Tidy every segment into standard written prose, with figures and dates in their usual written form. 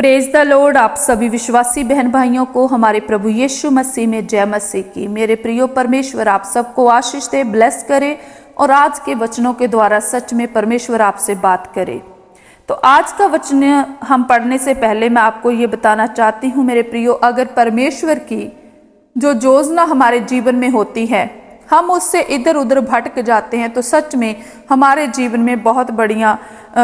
Praise the Lord. आप सभी विश्वासी बहन भाइयों को हमारे प्रभु यीशु मसीह में जय मसीह की। मेरे प्रियो परमेश्वर आप सबको आशीष दे, ब्लेस करे और आज के वचनों के द्वारा सच में परमेश्वर आपसे बात करे। तो आज का वचन हम पढ़ने से पहले मैं आपको ये बताना चाहती हूँ मेरे प्रियो, अगर परमेश्वर की जो योजना हमारे जीवन में होती है हम उससे इधर उधर भटक जाते हैं तो सच में हमारे जीवन में बहुत बढ़िया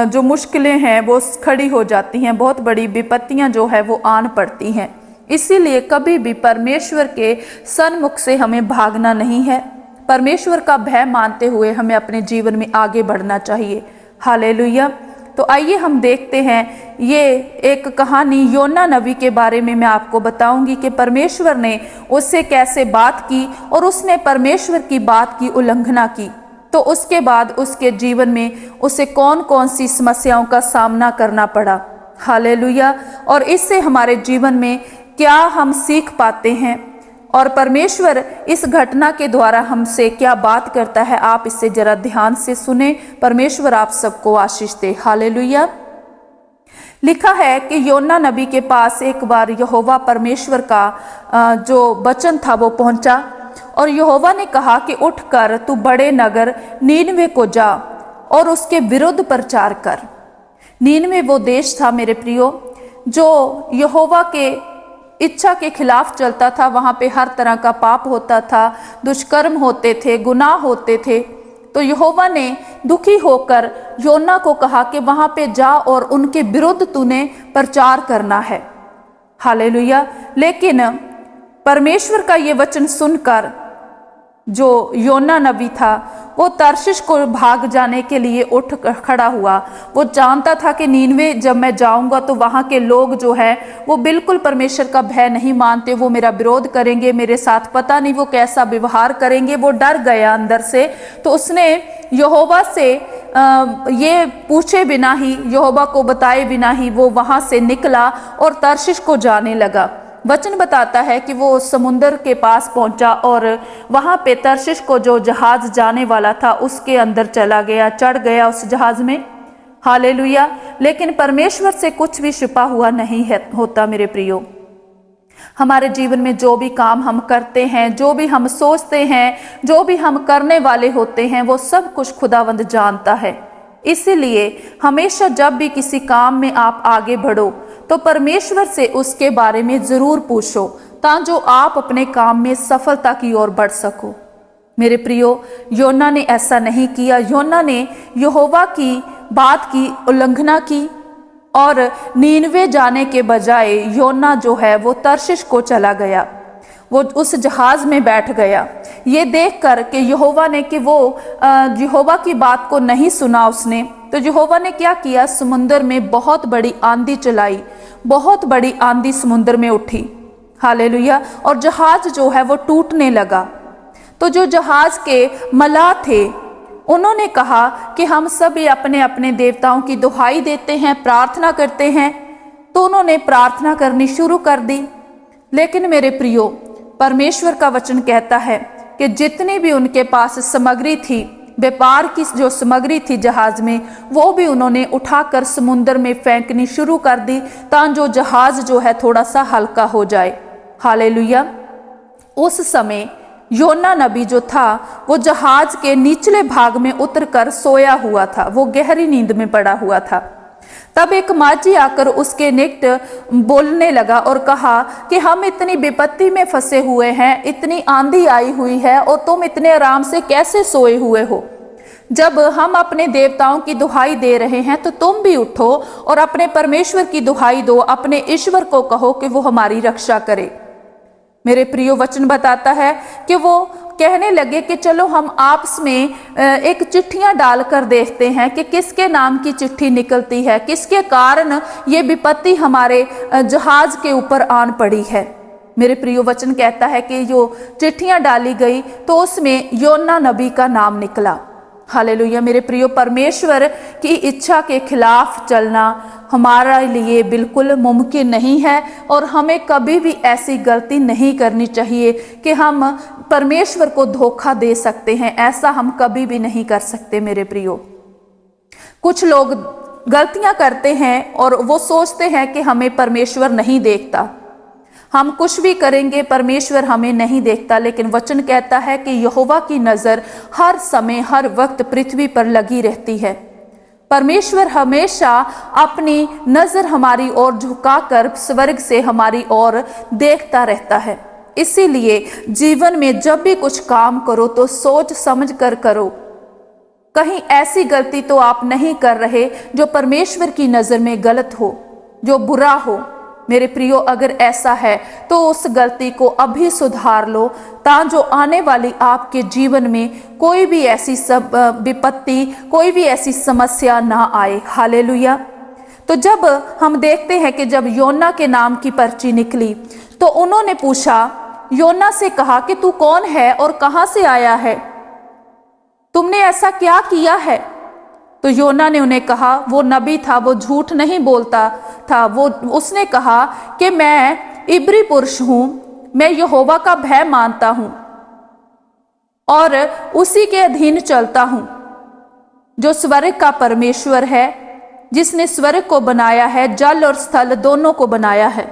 जो मुश्किलें हैं वो खड़ी हो जाती हैं, बहुत बड़ी विपत्तियां जो है वो आन पड़ती हैं। इसीलिए कभी भी परमेश्वर के सन्मुख से हमें भागना नहीं है, परमेश्वर का भय मानते हुए हमें अपने जीवन में आगे बढ़ना चाहिए। हालेलुया। तो आइए हम देखते हैं ये एक कहानी योना नबी के बारे में मैं आपको बताऊंगी कि परमेश्वर ने उससे कैसे बात की और उसने परमेश्वर की बात की उल्लंघना की तो उसके बाद उसके जीवन में उसे कौन कौन सी समस्याओं का सामना करना पड़ा। हालेलुया। और इससे हमारे जीवन में क्या हम सीख पाते हैं और परमेश्वर इस घटना के द्वारा हमसे क्या बात करता है, आप इसे जरा ध्यान से सुने। परमेश्वर आप सबको आशीष दे। हालेलुया। लिखा है कि योना नबी के पास एक बार यहोवा परमेश्वर का जो वचन था वो पहुंचा और यहोवा ने कहा कि उठकर तू बड़े नगर नीनवे को जा और उसके विरुद्ध प्रचार कर। नीनवे वो देश था मेरे प्रियो जो यहोवा के इच्छा के खिलाफ चलता था। वहां पे हर तरह का पाप होता था, दुष्कर्म होते थे, गुनाह होते थे। तो यहोवा ने दुखी होकर योना को कहा कि वहां पे जा और उनके विरुद्ध तूने प्रचार करना है। हालेलुया। लेकिन परमेश्वर का ये वचन सुनकर जो योना नबी था वो तर्शिश को भाग जाने के लिए उठ खड़ा हुआ। वो जानता था कि नीनवे जब मैं जाऊंगा तो वहाँ के लोग जो है वो बिल्कुल परमेश्वर का भय नहीं मानते, वो मेरा विरोध करेंगे, मेरे साथ पता नहीं वो कैसा व्यवहार करेंगे। वो डर गया अंदर से। तो उसने यहोवा से ये पूछे बिना ही, यहोवा को बताए बिना ही वो वहाँ से निकला और तर्शिश को जाने लगा। वचन बताता है कि वो समुंदर के पास पहुंचा और वहां पे तर्शिश को जो जहाज जाने वाला था उसके अंदर चला गया, चढ़ गया उस जहाज में। हालेलुया। लेकिन परमेश्वर से कुछ भी छिपा हुआ नहीं है होता मेरे प्रियो। हमारे जीवन में जो भी काम हम करते हैं, जो भी हम सोचते हैं, जो भी हम करने वाले होते हैं वो सब कुछ खुदावंद जानता है। इसीलिए हमेशा जब भी किसी काम में आप आगे बढ़ो तो परमेश्वर से उसके बारे में जरूर पूछो ताकि आप अपने काम में सफलता की ओर बढ़ सको। मेरे प्रियो, योना ने ऐसा नहीं किया। योना ने यहोवा की बात की उल्लंघना की और नीनवे जाने के बजाय योना जो है वो तर्शिश को चला गया, वो उस जहाज में बैठ गया। ये देख कर के यहोवा ने कि वो यहोवा की बात को नहीं सुना उसने, तो यहोवा ने क्या किया, समुंदर में बहुत बड़ी आंधी चलाई, बहुत बड़ी आंधी समुंदर में उठी। हालेलुया। और जहाज जो है वो टूटने लगा। तो जो जहाज के मलाह थे उन्होंने कहा कि हम सभी अपने अपने देवताओं की दुहाई देते हैं, प्रार्थना करते हैं। तो उन्होंने प्रार्थना करनी शुरू कर दी। लेकिन मेरे प्रियो, परमेश्वर का वचन कहता है कि जितनी भी उनके पास सामग्री थी, व्यापार की जो सामग्री थी जहाज में, वो भी उन्होंने उठाकर समुंदर में फेंकनी शुरू कर दी ताकि जो जहाज जो है थोड़ा सा हल्का हो जाए। हालेलुया। उस समय योना नबी जो था वो जहाज के निचले भाग में उतरकर सोया हुआ था, वो गहरी नींद में पड़ा हुआ था। तब एक माझी आकर उसके निकट बोलने लगा और कहा कि हम इतनी विपत्ति में फंसे हुए हैं, इतनी आंधी आई हुई है और तुम इतने आराम से कैसे सोए हुए हो? जब हम अपने देवताओं की दुहाई दे रहे हैं तो तुम भी उठो और अपने परमेश्वर की दुहाई दो, अपने ईश्वर को कहो कि वो हमारी रक्षा करे। मेरे प्रियो, वचन बताता है कि वो कहने लगे कि चलो हम आपस में एक चिट्ठियां डालकर देखते हैं कि किसके नाम की चिट्ठी निकलती है, किसके कारण ये विपत्ति हमारे जहाज के ऊपर आन पड़ी है। मेरे प्रियो, वचन कहता है कि जो चिट्ठियां डाली गई तो उसमें योना नबी का नाम निकला। हालेलुया। मेरे प्रियो, परमेश्वर की इच्छा के खिलाफ चलना हमारे लिए बिल्कुल मुमकिन नहीं है और हमें कभी भी ऐसी गलती नहीं करनी चाहिए कि हम परमेश्वर को धोखा दे सकते हैं। ऐसा हम कभी भी नहीं कर सकते मेरे प्रियो। कुछ लोग गलतियां करते हैं और वो सोचते हैं कि हमें परमेश्वर नहीं देखता, हम कुछ भी करेंगे परमेश्वर हमें नहीं देखता। लेकिन वचन कहता है कि यहोवा की नज़र हर समय हर वक्त पृथ्वी पर लगी रहती है। परमेश्वर हमेशा अपनी नज़र हमारी ओर झुकाकर स्वर्ग से हमारी ओर देखता रहता है। इसीलिए जीवन में जब भी कुछ काम करो तो सोच समझ कर करो। कहीं ऐसी गलती तो आप नहीं कर रहे जो परमेश्वर की नज़र में गलत हो, जो बुरा हो। मेरे प्रियो, अगर ऐसा है तो उस गलती को अभी सुधार लो, ताकि आने वाली आपके जीवन में कोई भी ऐसी सब विपत्ति, कोई भी ऐसी समस्या ना आए। हालेलुया। तो जब हम देखते हैं कि जब योना के नाम की पर्ची निकली तो उन्होंने पूछा, योना से कहा कि तू कौन है और कहां से आया है, तुमने ऐसा क्या किया है। तो योना ने उन्हें कहा, वो नबी था, वो झूठ नहीं बोलता था। उसने कहा कि मैं इब्री पुरुष हूं, मैं यहोवा का भय मानता हूं और उसी के अधीन चलता हूं, जो स्वर्ग का परमेश्वर है, जिसने स्वर्ग को बनाया है, जल और स्थल दोनों को बनाया है।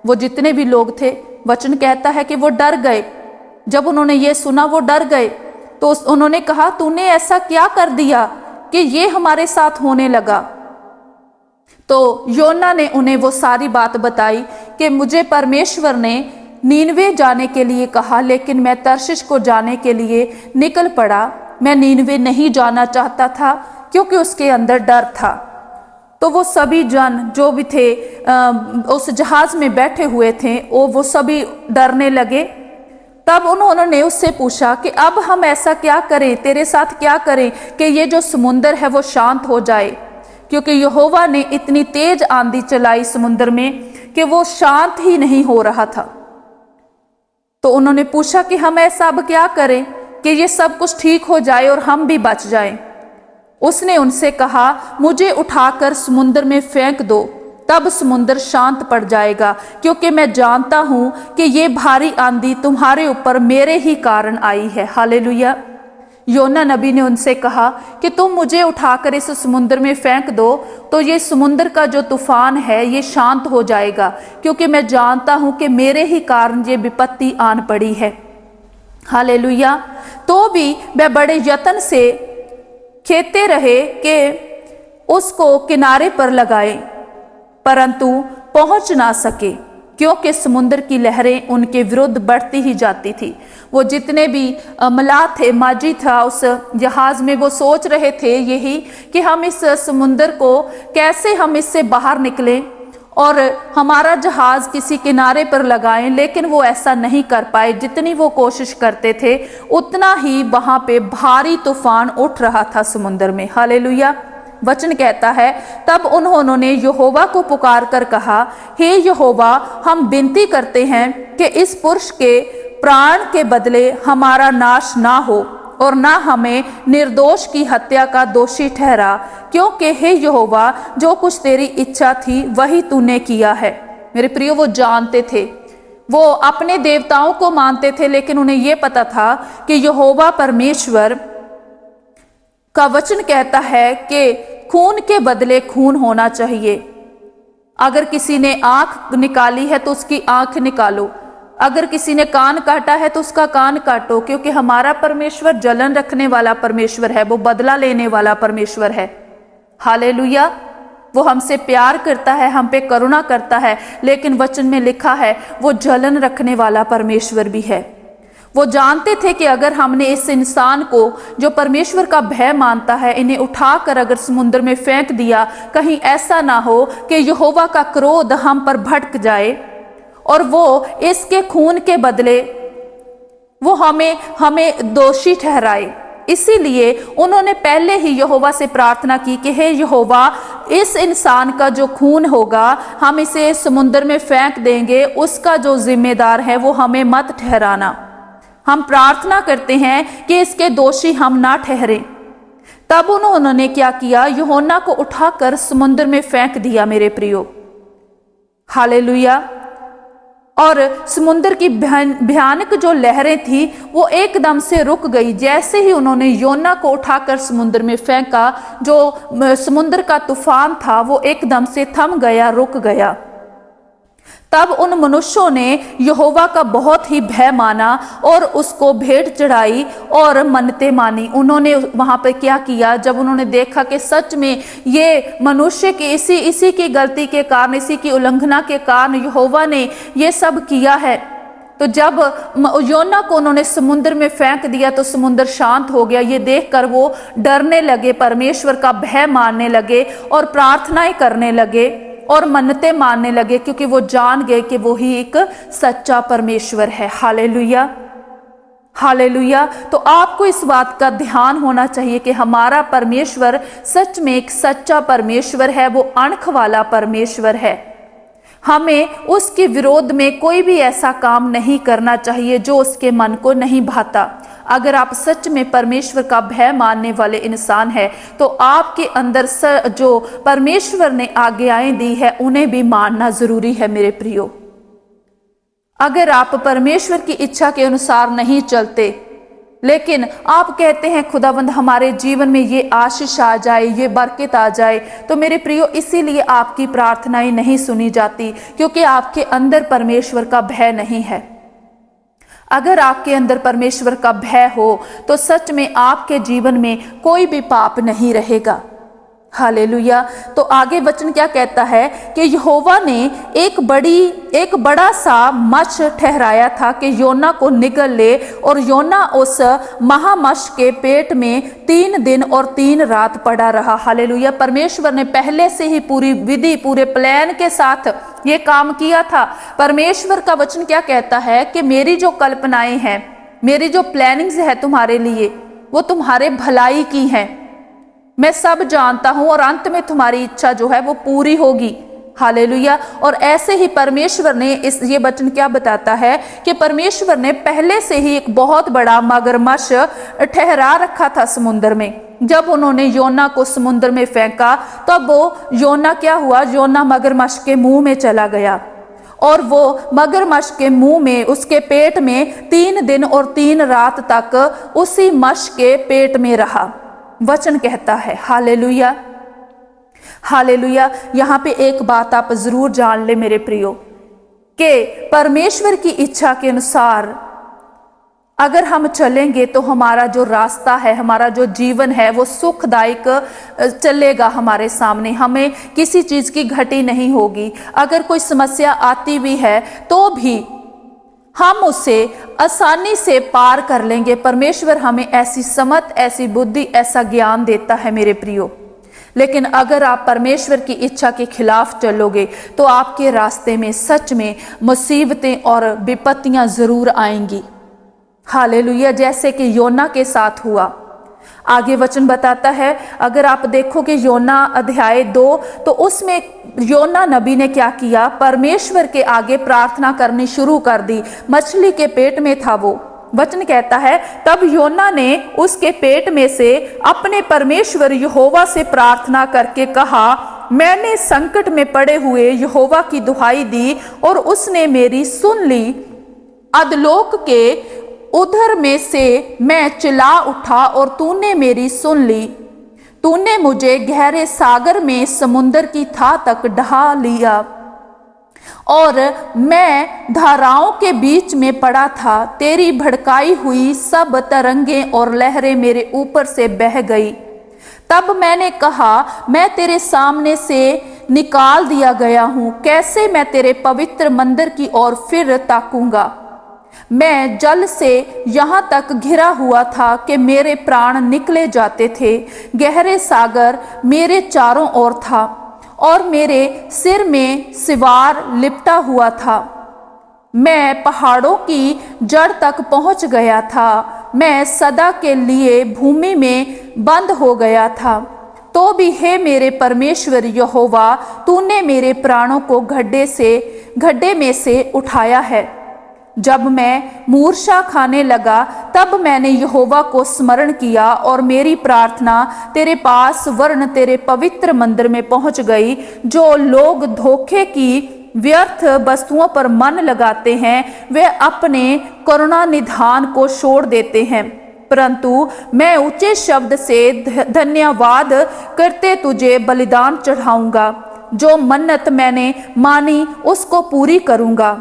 वो जितने भी लोग थे, वचन कहता है कि वो डर गए। जब उन्होंने ये सुना वो डर गए। तो उन्होंने कहा, तूने ऐसा क्या कर दिया कि ये हमारे साथ होने लगा। तो योना ने उन्हें वो सारी बात बताई कि मुझे परमेश्वर ने नीनवे जाने के लिए कहा, लेकिन मैं तर्शिश को जाने के लिए निकल पड़ा। मैं नीनवे नहीं जाना चाहता था क्योंकि उसके अंदर डर था। तो वो सभी जन जो भी थे उस जहाज में बैठे हुए थे, वो सभी डरने लगे। तब उन्होंने उससे पूछा कि अब हम ऐसा क्या करें, तेरे साथ क्या करें कि ये जो समुंदर है वो शांत हो जाए, क्योंकि यहोवा ने इतनी तेज आंधी चलाई समुंदर में कि वो शांत ही नहीं हो रहा था। तो उन्होंने पूछा कि हम ऐसा अब क्या करें कि ये सब कुछ ठीक हो जाए और हम भी बच जाएं। उसने उनसे कहा, मुझे उठाकर समुंदर में फेंक दो, तब समुंदर शांत पड़ जाएगा, क्योंकि मैं जानता हूं कि ये भारी आंधी तुम्हारे ऊपर मेरे ही कारण आई है। हालेलुया। योना नबी ने उनसे कहा कि तुम मुझे उठाकर इस समुंदर में फेंक दो तो ये समुंदर का जो तूफान है ये शांत हो जाएगा, क्योंकि मैं जानता हूं कि मेरे ही कारण ये विपत्ति आन पड़ी है। हालेलुया। तो भी वे बड़े यत्न से खेते रहे कि उसको किनारे पर लगाए, परंतु पहुंच ना सके, क्योंकि समुद्र की लहरें उनके विरुद्ध बढ़ती ही जाती थी। वो जितने भी मलाह थे, माजी था उस जहाज में, वो सोच रहे थे यही कि हम इस समुद्र को कैसे हम इससे बाहर निकलें और हमारा जहाज किसी किनारे पर लगाएं, लेकिन वो ऐसा नहीं कर पाए। जितनी वो कोशिश करते थे उतना ही वहां पे भारी तूफान उठ रहा था समुद्र में। हालेलुया। वचन कहता है, तब उन्होंने यहोवा को पुकार कर कहा, हे यहोवा, हम विनती करते हैं कि इस पुरुष के प्राण के बदले हमारा नाश ना हो और ना हमें निर्दोष की हत्या का दोषी ठहरा, क्योंकि हे यहोवा, जो कुछ तेरी इच्छा थी वही तूने किया है। मेरे प्रियो, वो जानते थे, वो अपने देवताओं को मानते थे, लेकिन उन्हें यह पता था कि यहोवा परमेश्वर का वचन कहता है कि खून के बदले खून होना चाहिए। अगर किसी ने आंख निकाली है तो उसकी आंख निकालो, अगर किसी ने कान काटा है तो उसका कान काटो, क्योंकि हमारा परमेश्वर जलन रखने वाला परमेश्वर है, वो बदला लेने वाला परमेश्वर है। हालेलुया। वो हमसे प्यार करता है, हम पे करुणा करता है, लेकिन वचन में लिखा है वो जलन रखने वाला परमेश्वर भी है। वो जानते थे कि अगर हमने इस इंसान को जो परमेश्वर का भय मानता है, इन्हें उठाकर अगर समुद्र में फेंक दिया, कहीं ऐसा ना हो कि यहोवा का क्रोध हम पर भड़क जाए और वो इसके खून के बदले वो हमें दोषी ठहराए। इसीलिए उन्होंने पहले ही यहोवा से प्रार्थना की कि हे यहोवा, इस इंसान का जो खून होगा हम इसे समुद्र में फेंक देंगे, उसका जो जिम्मेदार है वो हमें मत ठहराना। हम प्रार्थना करते हैं कि इसके दोषी हम ना ठहरें। तब उन्होंने क्या किया, यूहन्ना को उठाकर समुद्र में फेंक दिया। मेरे प्रियो, हालेलुया। और समुद्र की भयानक जो लहरें थी वो एकदम से रुक गई। जैसे ही उन्होंने योना को उठाकर समुद्र में फेंका, जो समुद्र का तूफान था वो एकदम से थम गया, रुक गया। तब उन मनुष्यों ने यहोवा का बहुत ही भय माना और उसको भेंट चढ़ाई और मन्नतें मानी। उन्होंने वहां पर क्या किया, जब उन्होंने देखा कि सच में ये मनुष्य की इसी की गलती के कारण, इसी की उल्लंघना के कारण यहोवा ने ये सब किया है, तो जब योना को उन्होंने समुद्र में फेंक दिया तो समुद्र शांत हो गया। ये देखकर वो डरने लगे, परमेश्वर का भय मानने लगे और प्रार्थनाएं करने लगे और मन्नतें मानने लगे, क्योंकि वो जान गए कि वो ही एक सच्चा परमेश्वर है। Hallelujah, hallelujah. तो आपको इस बात का ध्यान होना चाहिए कि हमारा परमेश्वर सच में एक सच्चा परमेश्वर है, वो अणख वाला परमेश्वर है। हमें उसके विरोध में कोई भी ऐसा काम नहीं करना चाहिए जो उसके मन को नहीं भाता। अगर आप सच में परमेश्वर का भय मानने वाले इंसान हैं तो आपके अंदर जो परमेश्वर ने आज्ञाएं दी है उन्हें भी मानना जरूरी है मेरे प्रियो। अगर आप परमेश्वर की इच्छा के अनुसार नहीं चलते, लेकिन आप कहते हैं खुदावंद हमारे जीवन में ये आशीष आ जाए, ये बरकत आ जाए, तो मेरे प्रियो इसीलिए आपकी प्रार्थनाएं नहीं सुनी जाती, क्योंकि आपके अंदर परमेश्वर का भय नहीं है। अगर आपके अंदर परमेश्वर का भय हो तो सच में आपके जीवन में कोई भी पाप नहीं रहेगा। हालेलुया। तो आगे वचन क्या कहता है कि यहोवा ने एक बड़ा सा मछ ठहराया था कि योना को निगल ले, और योना उस महामछ के पेट में 3 दिन और 3 रात पड़ा रहा। हालेलुया। परमेश्वर ने पहले से ही पूरी विधि, पूरे प्लान के साथ ये काम किया था। परमेश्वर का वचन क्या कहता है कि मेरी जो कल्पनाएं हैं, मेरी जो प्लानिंग्स है तुम्हारे लिए, वो तुम्हारे भलाई की हैं। मैं सब जानता हूं और अंत में तुम्हारी इच्छा जो है वो पूरी होगी। हालेलुया। और ऐसे ही परमेश्वर ने ये वचन क्या बताता है कि परमेश्वर ने पहले से ही एक बहुत बड़ा मगरमच्छ ठहरा रखा था समुद्र में। जब उन्होंने योना को समुद्र में फेंका तब वो योना क्या हुआ, योना मगरमच्छ के मुंह में चला गया, और वो मगरमच्छ के मुंह में, उसके पेट में 3 दिन और 3 रात तक उसी मच्छ के पेट में रहा, वचन कहता है। Hallelujah, hallelujah. यहाँ पे एक बात आप जरूर जान ले मेरे प्रियो, कि परमेश्वर की इच्छा के अनुसार अगर हम चलेंगे तो हमारा जो रास्ता है, हमारा जो जीवन है वो सुखदायक चलेगा हमारे सामने। हमें किसी चीज की घटी नहीं होगी। अगर कोई समस्या आती भी है तो भी हम उसे आसानी से पार कर लेंगे। परमेश्वर हमें ऐसी समझ, ऐसी बुद्धि, ऐसा ज्ञान देता है मेरे प्रियो। लेकिन अगर आप परमेश्वर की इच्छा के खिलाफ चलोगे तो आपके रास्ते में सच में मुसीबतें और विपत्तियां जरूर आएंगी। हालेलुया। जैसे कि योना के साथ हुआ। आगे वचन बताता है, अगर आप देखोगे योना अध्याय 2, तो उसमें योना नबी ने क्या किया, परमेश्वर के आगे प्रार्थना करनी शुरू कर दी। मछली के पेट में था वो। वचन कहता है तब योना ने उसके पेट में से अपने परमेश्वर यहोवा से प्रार्थना करके कहा, मैंने संकट में पड़े हुए यहोवा की दुहाई दी और उसने मेरी सुन ली। अधलोक के उधर में से मैं चिल्ला उठा और तूने मेरी सुन ली। तूने मुझे गहरे सागर में समुद्र की थाह तक ढा लिया और मैं धाराओं के बीच में पड़ा था। तेरी भड़काई हुई सब तरंगें और लहरें मेरे ऊपर से बह गई। तब मैंने कहा, मैं तेरे सामने से निकाल दिया गया हूं, कैसे मैं तेरे पवित्र मंदिर की ओर फिर ताकूंगा। मैं जल से यहाँ तक घिरा हुआ था कि मेरे प्राण निकले जाते थे। गहरे सागर मेरे चारों ओर था और मेरे सिर में सिवार लिपटा हुआ था। मैं पहाड़ों की जड़ तक पहुंच गया था। मैं सदा के लिए भूमि में बंद हो गया था। तो भी हे मेरे परमेश्वर यहोवा, तूने मेरे प्राणों को गड्ढे में से उठाया है। जब मैं मूर्छा खाने लगा तब मैंने यहोवा को स्मरण किया और मेरी प्रार्थना तेरे पास वरन तेरे पवित्र मंदिर में पहुंच गई। जो लोग धोखे की व्यर्थ वस्तुओं पर मन लगाते हैं, वे अपने करुणा निधान को छोड़ देते हैं। परंतु मैं ऊंचे शब्द से धन्यवाद करते तुझे बलिदान चढ़ाऊंगा। जो मन्नत मैंने मानी उसको पूरी करूंगा।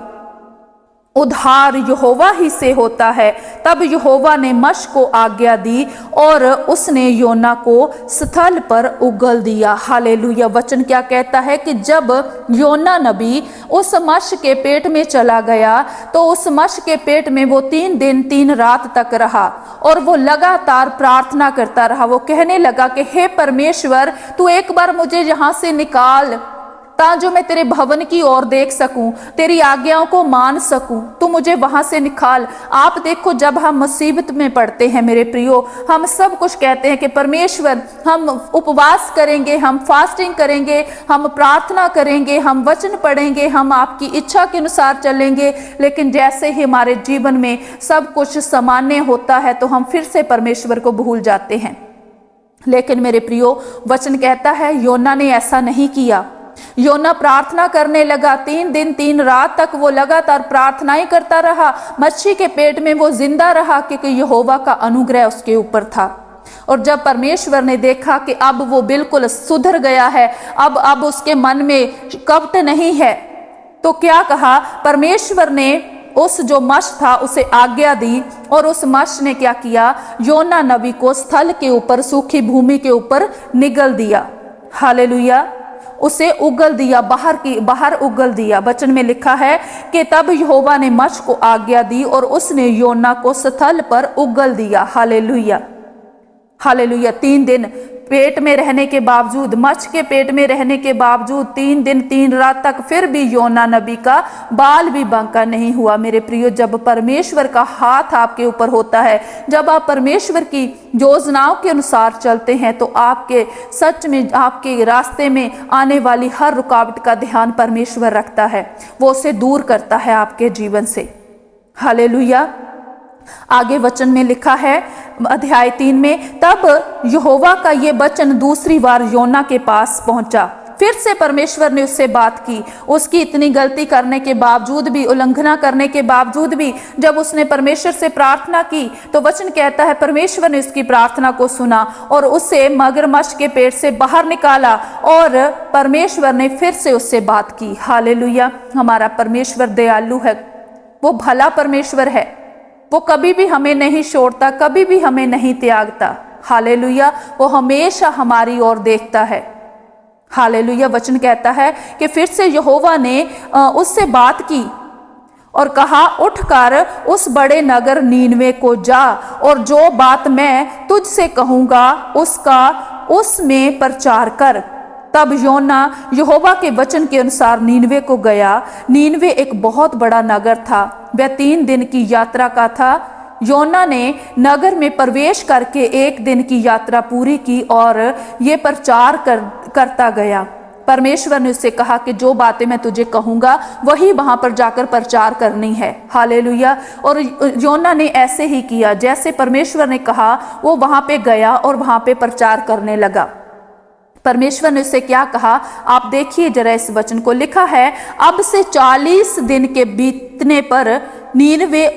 उद्धार यहोवा ही से होता है। तब यहोवा ने मश को आज्ञा दी और उसने योना को स्थल पर उगल दिया। हालेलुया। वचन क्या कहता है कि जब योना नबी उस मश के पेट में चला गया तो उस मश के पेट में वो 3 दिन 3 रात तक रहा और वो लगातार प्रार्थना करता रहा। वो कहने लगा कि हे परमेश्वर, तू एक बार मुझे यहाँ से निकाल ताजो मैं तेरे भवन की ओर देख सकूं, तेरी आज्ञाओं को मान सकूं, तू मुझे वहां से निकाल। आप देखो, जब हम मुसीबत में पड़ते हैं मेरे प्रियो, हम सब कुछ कहते हैं कि परमेश्वर हम उपवास करेंगे, हम फास्टिंग करेंगे, हम प्रार्थना करेंगे, हम वचन पढ़ेंगे, हम आपकी इच्छा के अनुसार चलेंगे। लेकिन जैसे ही हमारे जीवन में सब कुछ सामान्य होता है तो हम फिर से परमेश्वर को भूल जाते हैं। लेकिन मेरे प्रियो, वचन कहता है योना ने ऐसा नहीं किया। योना प्रार्थना करने लगा। 3 दिन 3 रात तक वो लगातार प्रार्थनाएं करता रहा। मच्छी के पेट में वो जिंदा रहा क्योंकि यहोवा का अनुग्रह उसके ऊपर था। और जब परमेश्वर ने देखा कि अब वो बिल्कुल सुधर गया है, अब उसके मन में कपट नहीं है, तो क्या कहा, परमेश्वर ने उस जो मश था उसे आज्ञा दी और उस मश ने क्या किया, योना नबी को स्थल के ऊपर, सूखी भूमि के ऊपर निगल दिया। हालेलुया। उसे उगल दिया, बाहर उगल दिया। वचन में लिखा है कि तब यहोवा ने मछ को आज्ञा दी और उसने योना को स्थल पर उगल दिया। हालेलुया। हालेलुया। 3 दिन पेट में रहने के बावजूद, मछ के पेट में रहने के बावजूद 3 दिन 3 रात तक फिर भी योना नबी का बाल भी बांका नहीं हुआ। मेरे प्रियो, जब परमेश्वर का हाथ आपके ऊपर होता है, जब आप परमेश्वर की योजनाओं के अनुसार चलते हैं, तो आपके सच में आपके रास्ते में आने वाली हर रुकावट का ध्यान परमेश्वर रखता है। वो उसे दूर करता है आपके जीवन से। हालेलुया। आगे वचन में लिखा है अध्याय 3 में, तब यहोवा का ये वचन दूसरी बार योना के पास पहुंचा। फिर से परमेश्वर ने उससे बात की। उसकी इतनी गलती करने के बावजूद भी, उल्लंघना करने के बावजूद भी, जब उसने परमेश्वर से प्रार्थना की तो वचन कहता है परमेश्वर ने उसकी प्रार्थना को सुना और उसे मगरमच्छ के पेट से बाहर निकाला और परमेश्वर ने फिर से उससे बात की। हालेलुया। हमारा परमेश्वर दयालु है, वो भला परमेश्वर है, वो कभी भी हमें नहीं छोड़ता, कभी भी हमें नहीं त्यागता। हालेलुया। वो हमेशा हमारी ओर देखता है। हालेलुया। वचन कहता है कि फिर से यहोवा ने उससे बात की और कहा, उठकर उस बड़े नगर नीनवे को जा और जो बात मैं तुझसे कहूंगा उसका उसमें प्रचार कर। तब योना यहोवा के वचन के अनुसार नीनवे को गया। नीनवे एक बहुत बड़ा नगर था, वह 3 दिन की यात्रा का था। योना ने नगर में प्रवेश करके 1 दिन की यात्रा पूरी की और ये प्रचार करता गया। परमेश्वर ने उससे कहा कि जो बातें मैं तुझे कहूंगा वही वहां पर जाकर प्रचार करनी है। हालेलुया। और योना ने ऐसे ही किया, जैसे परमेश्वर ने कहा वो वहां पे गया और वहां पे प्रचार करने लगा। परमेश्वर ने उससे क्या कहा, आप देखिए जरा इस वचन को। लिखा है, अब से 40 दिन के बीतने पर नीनवे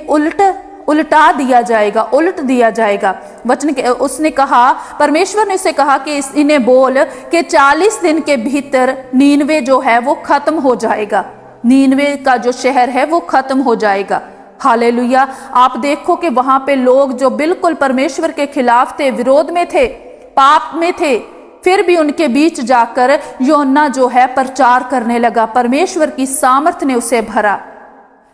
उल्टा दिया जाएगा, उल्ट दिया जाएगा। वचन के उसने कहा, परमेश्वर ने उसे कहा कि इन्हें बोल कि 40 दिन के भीतर नीनवे जो है वो खत्म हो जाएगा। नीनवे का जो शहर है वो खत्म हो जाएगा। हालेलुया। आप देखो कि वहां पे लोग जो बिल्कुल परमेश्वर के खिलाफ थे, विरोध में थे, पाप में थे, फिर भी उनके बीच जाकर योना जो है प्रचार करने लगा। परमेश्वर की सामर्थ ने उसे भरा।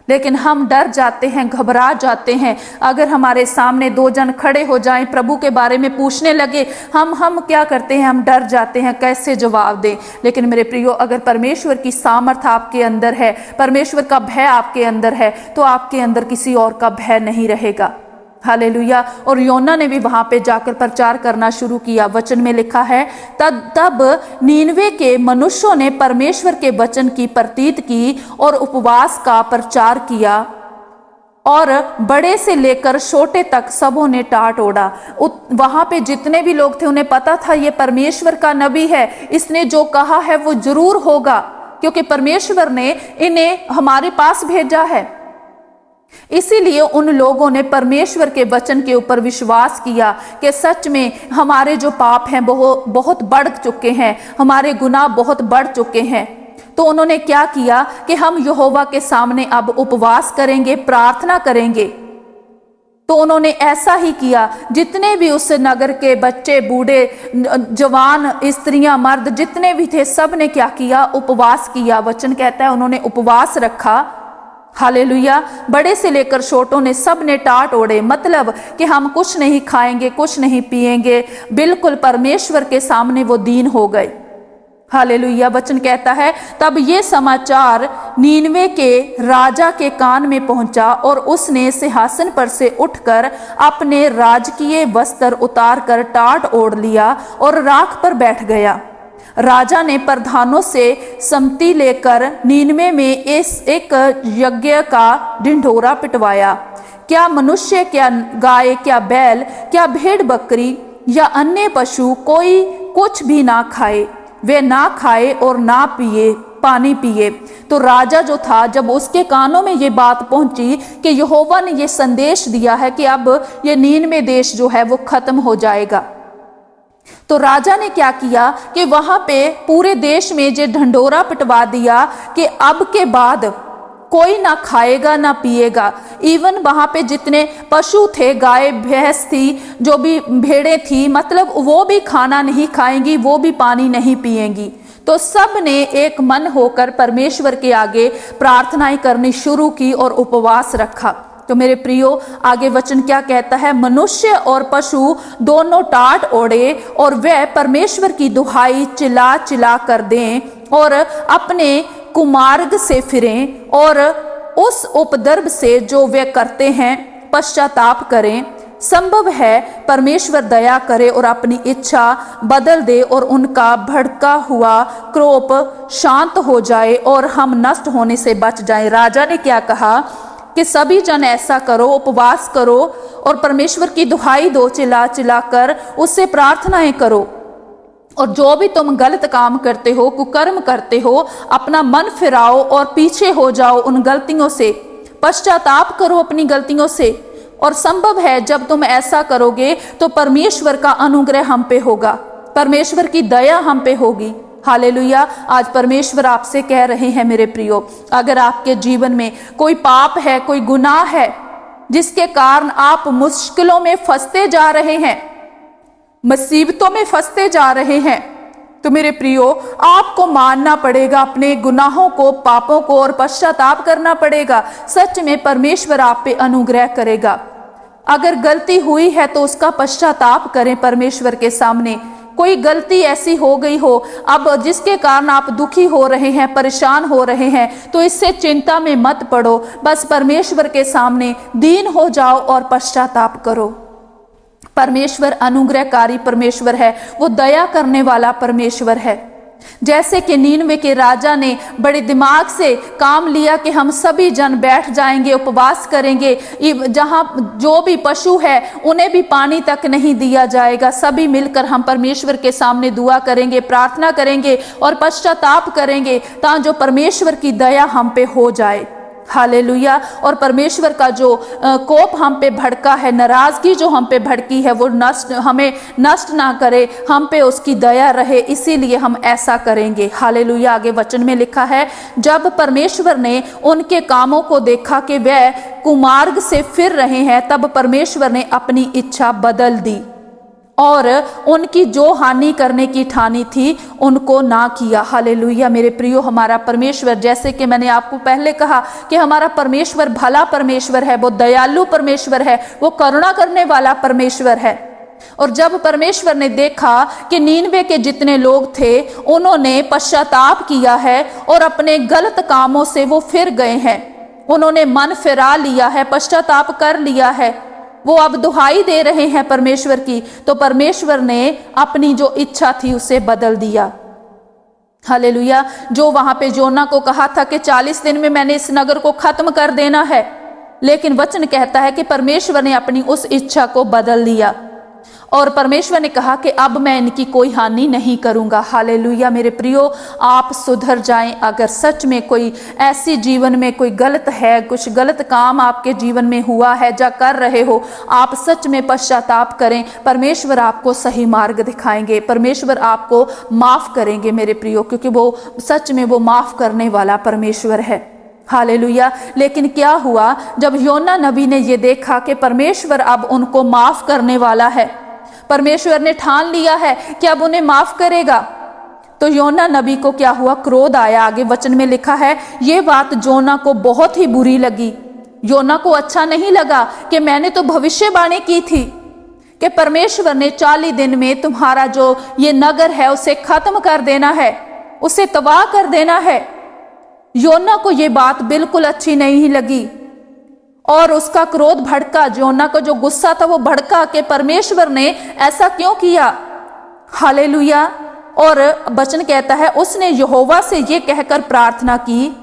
लेकिन हम डर जाते हैं, घबरा जाते हैं। अगर हमारे सामने 2 जन खड़े हो जाएं, प्रभु के बारे में पूछने लगे, हम क्या करते हैं, हम डर जाते हैं, कैसे जवाब दें। लेकिन मेरे प्रियो, अगर परमेश्वर की सामर्थ आपके अंदर है, परमेश्वर का भय आपके अंदर है, तो आपके अंदर किसी और का भय नहीं रहेगा। हालेलुया। और योना ने भी वहां पे जाकर प्रचार करना शुरू किया। वचन में लिखा है, तब नीनवे के मनुष्यों ने परमेश्वर के वचन की प्रतीत की और उपवास का प्रचार किया और बड़े से लेकर छोटे तक सबों ने टाट ओढ़ा। वहां पे जितने भी लोग थे उन्हें पता था ये परमेश्वर का नबी है, इसने जो कहा है वो जरूर होगा। क्योंकि परमेश्वर ने इन्हें हमारे पास भेजा है। इसीलिए उन लोगों ने परमेश्वर के वचन के ऊपर विश्वास किया कि सच में हमारे जो पाप हैं बहुत बढ़ चुके हैं, हमारे गुनाह बहुत बढ़ चुके हैं। तो उन्होंने क्या किया कि हम यहोवा के सामने अब उपवास करेंगे, प्रार्थना करेंगे। तो उन्होंने ऐसा ही किया। जितने भी उस नगर के बच्चे, बूढ़े, जवान, स्त्रियां, मर्द जितने भी थे, सब ने क्या किया? उपवास किया। वचन कहता है उन्होंने उपवास रखा। हालेलुया। बड़े से लेकर छोटों ने, सब ने टाट ओढ़े, मतलब कि हम कुछ नहीं खाएंगे, कुछ नहीं पिएंगे, बिल्कुल परमेश्वर के सामने वो दीन हो गए। हालेलुया। वचन कहता है तब ये समाचार नीनवे के राजा के कान में पहुंचा और उसने सिंहासन पर से उठकर अपने राजकीय वस्त्र उतार कर टाट ओढ़ लिया और राख पर बैठ गया। राजा ने प्रधानों से सम्मति लेकर नीनवे में एक यज्ञ का ढिंढोरा पिटवाया। क्या मनुष्य, क्या गाय, क्या बैल, क्या भेड़ बकरी या अन्य पशु कोई कुछ भी ना खाए, वे ना खाए और ना पिए, पानी पिए। तो राजा जो था, जब उसके कानों में ये बात पहुंची कि यहोवा ने ये संदेश दिया है कि अब ये नीनवे देश जो है वो खत्म हो जाएगा, तो राजा ने क्या किया कि वहां पे पूरे देश में ये ढंढोरा पिटवा दिया कि अब के बाद कोई ना खाएगा ना पिएगा। इवन वहां पे जितने पशु थे, गाय भैंस थी, जो भी भेड़ें थी, मतलब वो भी खाना नहीं खाएंगी, वो भी पानी नहीं पिएंगी। तो सब ने एक मन होकर परमेश्वर के आगे प्रार्थनाएं करनी शुरू की और उपवास रखा। तो मेरे प्रियो, आगे वचन क्या कहता है? मनुष्य और पशु दोनों टाट ओढ़े और वह परमेश्वर की दुहाई चिल्ला चिल्ला कर दें और अपने कुमार्ग से फिरें और उस उपद्रव से जो वे करते हैं पश्चाताप करें। संभव है परमेश्वर दया करे और अपनी इच्छा बदल दे और उनका भड़का हुआ क्रोध शांत हो जाए और हम नष्ट होने से बच जाएं। राजा ने क्या कहा कि सभी जन ऐसा करो, उपवास करो और परमेश्वर की दुहाई दो, चिल्ला चिल्ला कर उससे प्रार्थनाएं करो। और जो भी तुम गलत काम करते हो, कुकर्म करते हो, अपना मन फिराओ और पीछे हो जाओ उन गलतियों से, पश्चाताप करो अपनी गलतियों से। और संभव है जब तुम ऐसा करोगे तो परमेश्वर का अनुग्रह हम पे होगा, परमेश्वर की दया हम पे होगी। हालेलुया। आज परमेश्वर आपसे कह रहे हैं मेरे प्रियो, अगर आपके जीवन में कोई पाप है, कोई गुनाह है जिसके कारण आप मुश्किलों में फंसते जा रहे हैं, मुसीबतों में फंसते जा रहे हैं, तो मेरे प्रियो आपको मानना पड़ेगा अपने गुनाहों को, पापों को, और पश्चाताप करना पड़ेगा। सच में परमेश्वर आप पे अनुग्रह करेगा। अगर गलती हुई है तो उसका पश्चाताप करें परमेश्वर के सामने। कोई गलती ऐसी हो गई हो अब जिसके कारण आप दुखी हो रहे हैं, परेशान हो रहे हैं, तो इससे चिंता में मत पड़ो, बस परमेश्वर के सामने दीन हो जाओ और पश्चाताप करो। परमेश्वर अनुग्रहकारी परमेश्वर है, वो दया करने वाला परमेश्वर है। जैसे कि नीनवे के राजा ने बड़े दिमाग से काम लिया कि हम सभी जन बैठ जाएंगे, उपवास करेंगे, जहां जो भी पशु है उन्हें भी पानी तक नहीं दिया जाएगा, सभी मिलकर हम परमेश्वर के सामने दुआ करेंगे, प्रार्थना करेंगे और पश्चाताप करेंगे ताकि जो परमेश्वर की दया हम पे हो जाए। हालेलुया। और परमेश्वर का जो कोप हम पे भड़का है, नाराजगी जो हम पे भड़की है, वो हमें नष्ट ना करे, हम पे उसकी दया रहे, इसीलिए हम ऐसा करेंगे। हालेलुया। आगे वचन में लिखा है, जब परमेश्वर ने उनके कामों को देखा कि वह कुमार्ग से फिर रहे हैं, तब परमेश्वर ने अपनी इच्छा बदल दी और उनकी जो हानि करने की ठानी थी उनको ना किया। हालेलुया। मेरे प्रियो, हमारा परमेश्वर, जैसे कि मैंने आपको पहले कहा कि हमारा परमेश्वर भला परमेश्वर है, वो दयालु परमेश्वर है, वो करुणा करने वाला परमेश्वर है। और जब परमेश्वर ने देखा कि नीनवे के जितने लोग थे उन्होंने पश्चाताप किया है और अपने गलत कामों से वो फिर गए हैं, उन्होंने मन फिरा लिया है, पश्चाताप कर लिया है, वो अब दुहाई दे रहे हैं परमेश्वर की, तो परमेश्वर ने अपनी जो इच्छा थी उसे बदल दिया। हालेलुया। जो वहां पे जोना को कहा था कि 40 दिन में मैंने इस नगर को खत्म कर देना है, लेकिन वचन कहता है कि परमेश्वर ने अपनी उस इच्छा को बदल दिया और परमेश्वर ने कहा कि अब मैं इनकी कोई हानि नहीं करूंगा। हालेलुया। मेरे प्रियो, आप सुधर जाएं। अगर सच में कोई ऐसी जीवन में कोई गलत है, कुछ गलत काम आपके जीवन में हुआ है या कर रहे हो, आप सच में पश्चाताप करें। परमेश्वर आपको सही मार्ग दिखाएंगे, परमेश्वर आपको माफ करेंगे मेरे प्रियो, क्योंकि वो सच में वो माफ करने वाला परमेश्वर है। हालेलुया। लेकिन क्या हुआ जब योना नबी ने ये देखा कि परमेश्वर अब उनको माफ करने वाला है, परमेश्वर ने ठान लिया है कि अब उन्हें माफ करेगा, तो योना नबी को क्या हुआ? क्रोध आया। आगे वचन में लिखा है, ये बात योना को बहुत ही बुरी लगी। योना को अच्छा नहीं लगा कि मैंने तो भविष्यवाणी की थी कि परमेश्वर ने 40 दिन में तुम्हारा जो ये नगर है उसे खत्म कर देना है, उसे तबाह कर देना है। योना को ये बात बिल्कुल अच्छी नहीं लगी और उसका क्रोध भड़का। योना का जो गुस्सा था वो भड़का कि परमेश्वर ने ऐसा क्यों किया। हालेलुया। और वचन कहता है, उसने यहोवा से ये कहकर प्रार्थना की,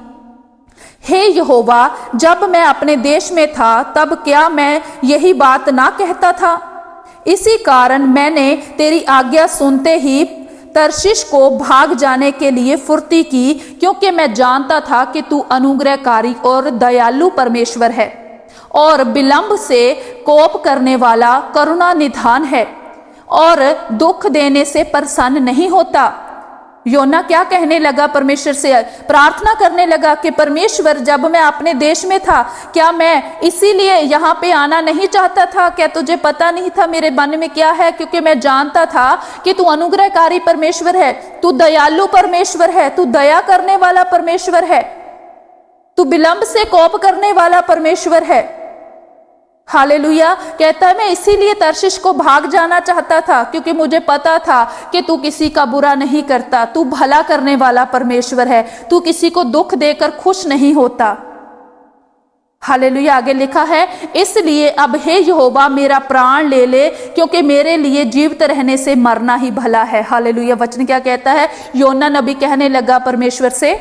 हे यहोवा, जब मैं अपने देश में था तब क्या मैं यही बात ना कहता था? इसी कारण मैंने तेरी आज्ञा सुनते ही तर्शीश को भाग जाने के लिए फुर्ती की, क्योंकि मैं जानता था कि तू अनुग्रहकारी और दयालु परमेश्वर है और विलंब से कोप करने वाला करुणा निधान है और दुख देने से प्रसन्न नहीं होता। योना क्या कहने लगा? परमेश्वर से प्रार्थना करने लगा कि परमेश्वर, जब मैं अपने देश में था क्या मैं इसीलिए यहाँ पे आना नहीं चाहता था? क्या तुझे पता नहीं था मेरे मन में क्या है? क्योंकि मैं जानता था कि तू अनुग्रहकारी परमेश्वर है, तू दयालु परमेश्वर है, तू दया करने वाला परमेश्वर है, तू विलंब से कोप करने वाला परमेश्वर है। हालेलुया। कहता है, मैं इसीलिए तर्शीश को भाग जाना चाहता था, क्योंकि मुझे पता था कि तू किसी का बुरा नहीं करता, तू भला करने वाला परमेश्वर है, तू किसी को दुख देकर खुश नहीं होता। हालेलुया। आगे लिखा है, इसलिए अब हे यहोवा मेरा प्राण ले ले, क्योंकि मेरे लिए जीवित रहने से मरना ही भला है। हालेलुया। वचन क्या कहता है? योना नबी कहने लगा परमेश्वर से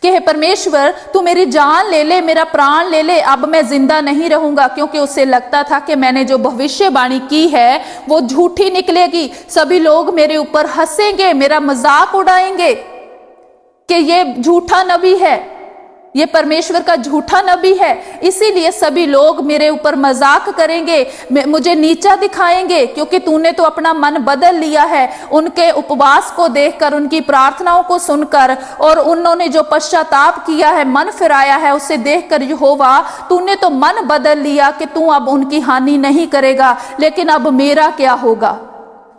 कि हे परमेश्वर, तू मेरी जान ले ले, मेरा प्राण ले ले, अब मैं जिंदा नहीं रहूंगा। क्योंकि उसे लगता था कि मैंने जो भविष्यवाणी की है वो झूठी निकलेगी, सभी लोग मेरे ऊपर हंसेंगे, मेरा मजाक उड़ाएंगे कि ये झूठा नबी है, ये परमेश्वर का झूठा नबी है, इसीलिए सभी लोग मेरे ऊपर मजाक करेंगे, मुझे नीचा दिखाएंगे, क्योंकि तूने तो अपना मन बदल लिया है। उनके उपवास को देखकर, उनकी प्रार्थनाओं को सुनकर और उन्होंने जो पश्चाताप किया है, मन फिराया है, उसे देखकर यहोवा तूने तो मन बदल लिया कि तू अब उनकी हानि नहीं करेगा, लेकिन अब मेरा क्या होगा?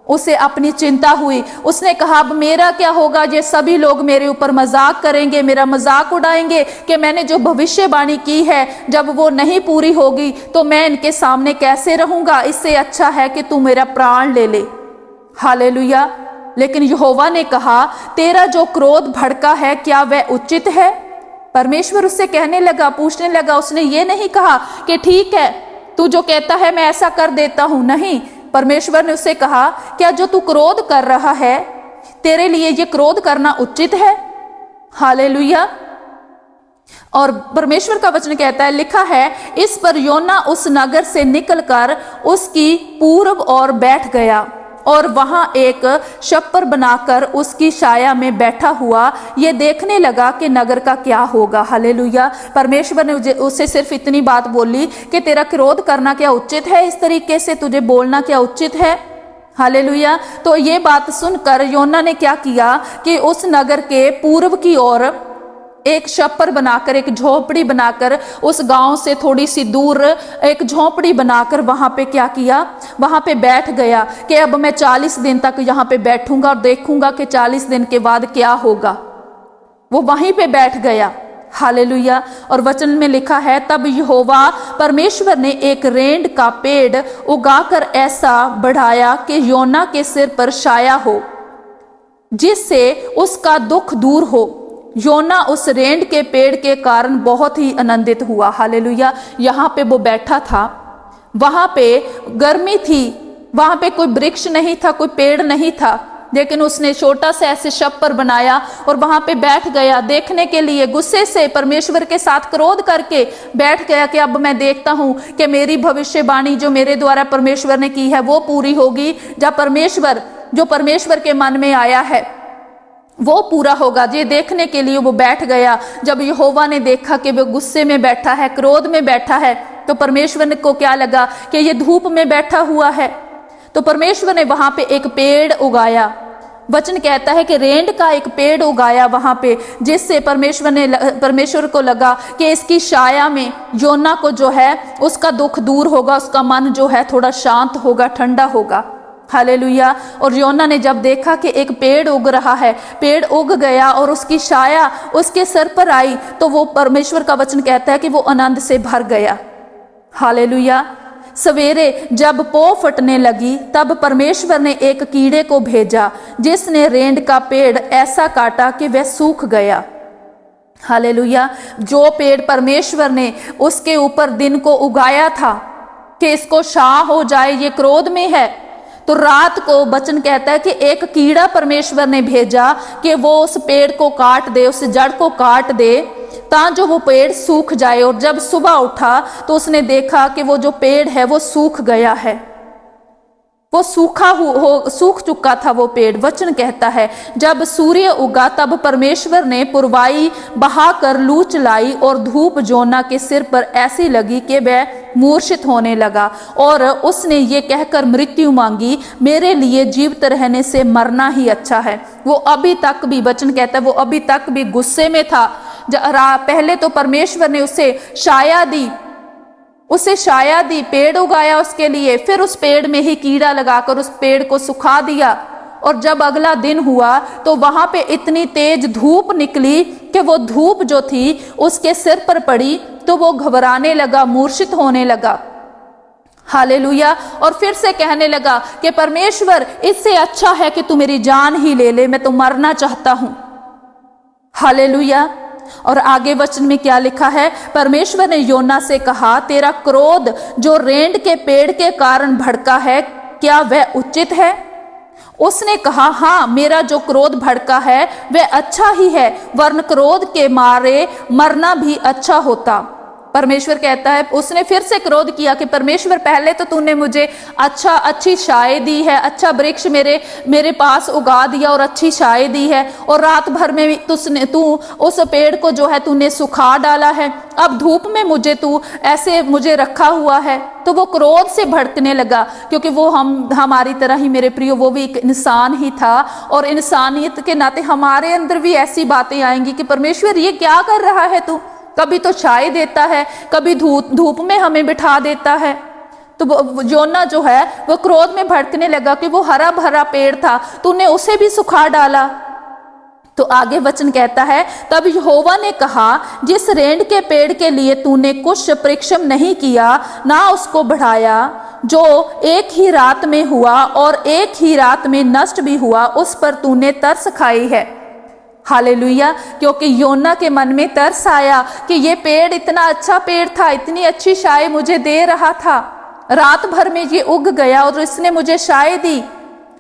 उसे अपनी चिंता हुई। उसने कहा, अब मेरा क्या होगा? ये सभी लोग मेरे ऊपर मजाक करेंगे, मेरा मजाक उड़ाएंगे कि मैंने जो भविष्यवाणी की है जब वो नहीं पूरी होगी तो मैं इनके सामने कैसे रहूंगा? इससे अच्छा है कि तू मेरा प्राण ले ले। हालेलुया। लेकिन यहोवा ने कहा, तेरा जो क्रोध भड़का है क्या वह उचित है? परमेश्वर उससे कहने लगा, पूछने लगा। उसने ये नहीं कहा कि ठीक है, तू जो कहता है मैं ऐसा कर देता हूं। नहीं, परमेश्वर ने उससे कहा, क्या जो तू क्रोध कर रहा है, तेरे लिए ये क्रोध करना उचित है? हालेलुया। और परमेश्वर का वचन कहता है, लिखा है, इस पर योना उस नगर से निकलकर उसकी पूर्व ओर बैठ गया और वहां एक छप्पर बनाकर उसकी छाया में बैठा हुआ ये देखने लगा कि नगर का क्या होगा। हालेलुया। परमेश्वर ने उसे सिर्फ इतनी बात बोली कि तेरा क्रोध करना क्या उचित है? इस तरीके से तुझे बोलना क्या उचित है? हालेलुया। तो ये बात सुनकर योना ने क्या किया कि उस नगर के पूर्व की ओर एक छप्पर बनाकर, एक झोपड़ी बनाकर, उस गांव से थोड़ी सी दूर एक झोपड़ी बनाकर वहां पे क्या किया? वहां पे बैठ गया कि अब मैं 40 दिन तक यहाँ पे बैठूंगा और देखूंगा कि 40 दिन के बाद क्या होगा। वो वहीं पे बैठ गया। हालेलुया। और वचन में लिखा है, तब यहोवा परमेश्वर ने एक रेंड का पेड़ उगाकर ऐसा बढ़ाया कि योना के सिर पर छाया हो, जिससे उसका दुख दूर हो। योना उस रेंड के पेड़ के कारण बहुत ही आनंदित हुआ। हालेलुया। यहाँ पे वो बैठा था, वहां पे गर्मी थी, वहां पे कोई वृक्ष नहीं था, कोई पेड़ नहीं था, लेकिन उसने छोटा सा ऐसे छप्पर बनाया और वहां पे बैठ गया देखने के लिए। गुस्से से परमेश्वर के साथ क्रोध करके बैठ गया कि अब मैं देखता हूं कि मेरी भविष्यवाणी जो मेरे द्वारा परमेश्वर ने की है वो पूरी होगी, जो परमेश्वर के मन में आया है वो पूरा होगा। ये देखने के लिए वो बैठ गया। जब यहोवा ने देखा कि वो गुस्से में बैठा है, क्रोध में बैठा है, तो परमेश्वर को क्या लगा कि ये धूप में बैठा हुआ है। तो परमेश्वर ने वहां पे एक पेड़ उगाया। वचन कहता है कि रेंड का एक पेड़ उगाया वहां पे, जिससे परमेश्वर को लगा कि इसकी छाया में योना को जो है उसका दुख दूर होगा, उसका मन जो है थोड़ा शांत होगा, ठंडा होगा। हालेलुया। और योना ने जब देखा कि एक पेड़ उग रहा है, पेड़ उग गया और उसकी छाया उसके सर पर आई, तो वो परमेश्वर का वचन कहता है कि वो आनंद से भर गया। हालेलुया। सवेरे जब पौ फटने लगी तब परमेश्वर ने एक कीड़े को भेजा जिसने रेंड का पेड़ ऐसा काटा कि वह सूख गया। हालेलुया। जो पेड़ परमेश्वर ने उसके ऊपर दिन को उगाया था कि इसको छां हो जाए, ये क्रोध में है, तो रात को वचन कहता है कि एक कीड़ा परमेश्वर ने भेजा कि वो उस पेड़ को काट दे, उस जड़ को काट दे, ताकि वो पेड़ सूख जाए। और जब सुबह उठा तो उसने देखा कि वो जो पेड़ है वो सूख गया है, वो सूख चुका था वो पेड़। वचन कहता है जब सूर्य उगा तब परमेश्वर ने पुरवाई बहाकर लू चलाई और धूप योना के सिर पर ऐसी लगी कि वह मूर्छित होने लगा। और उसने ये कहकर मृत्यु मांगी, मेरे लिए जीवित रहने से मरना ही अच्छा है। वो अभी तक भी, वचन कहता है, वो अभी तक भी गुस्से में था। पहले तो परमेश्वर ने उसे छाया दी, पेड़ उगाया उसके लिए, फिर उस पेड़ में ही कीड़ा लगाकर उस पेड़ को सुखा दिया। और जब अगला दिन हुआ तो वहां पे इतनी तेज धूप निकली कि वो धूप जो थी उसके सिर पर पड़ी तो वो घबराने लगा, मूर्छित होने लगा। हालेलुया। और फिर से कहने लगा कि परमेश्वर, इससे अच्छा है कि तू मेरी जान ही ले ले, मैं तो मरना चाहता हूं। हालेलुया। और आगे वचन में क्या लिखा है? परमेश्वर ने योना से कहा, तेरा क्रोध जो रेंड के पेड़ के कारण भड़का है, क्या वह उचित है? उसने कहा, हाँ, मेरा जो क्रोध भड़का है वह अच्छा ही है, वरन क्रोध के मारे मरना भी अच्छा होता। परमेश्वर कहता है, उसने फिर से क्रोध किया कि परमेश्वर, पहले तो तूने मुझे अच्छी छाए दी है, अच्छा वृक्ष मेरे पास उगा दिया और अच्छी छाए दी है, और रात भर में तू उस पेड़ को जो है तूने सुखा डाला है। अब धूप में मुझे रखा हुआ है। तो वो क्रोध से भड़कने लगा, क्योंकि वो हमारी तरह ही, मेरे प्रियो, वो भी एक इंसान ही था। और इंसानियत के नाते हमारे अंदर भी ऐसी बातें आएंगी कि परमेश्वर, ये क्या कर रहा है तू? कभी तो छाए देता है, कभी धूप में हमें बिठा देता है। तो योना जो है वो क्रोध में भड़कने लगा कि वो हरा भरा पेड़ था, तूने उसे भी सुखा डाला। तो आगे वचन कहता है, तब यहोवा ने कहा, जिस रेंड के पेड़ के लिए तूने कुछ परिश्रम नहीं किया, ना उसको बढ़ाया, जो एक ही रात में हुआ और एक ही रात में नष्ट भी हुआ, उस पर तूने तरस खाई है। हालेलुया। क्योंकि योना के मन में तरस आया कि ये पेड़ इतना अच्छा पेड़ था, इतनी अच्छी छाए मुझे दे रहा था, रात भर में ये उग गया और इसने मुझे छाए दी,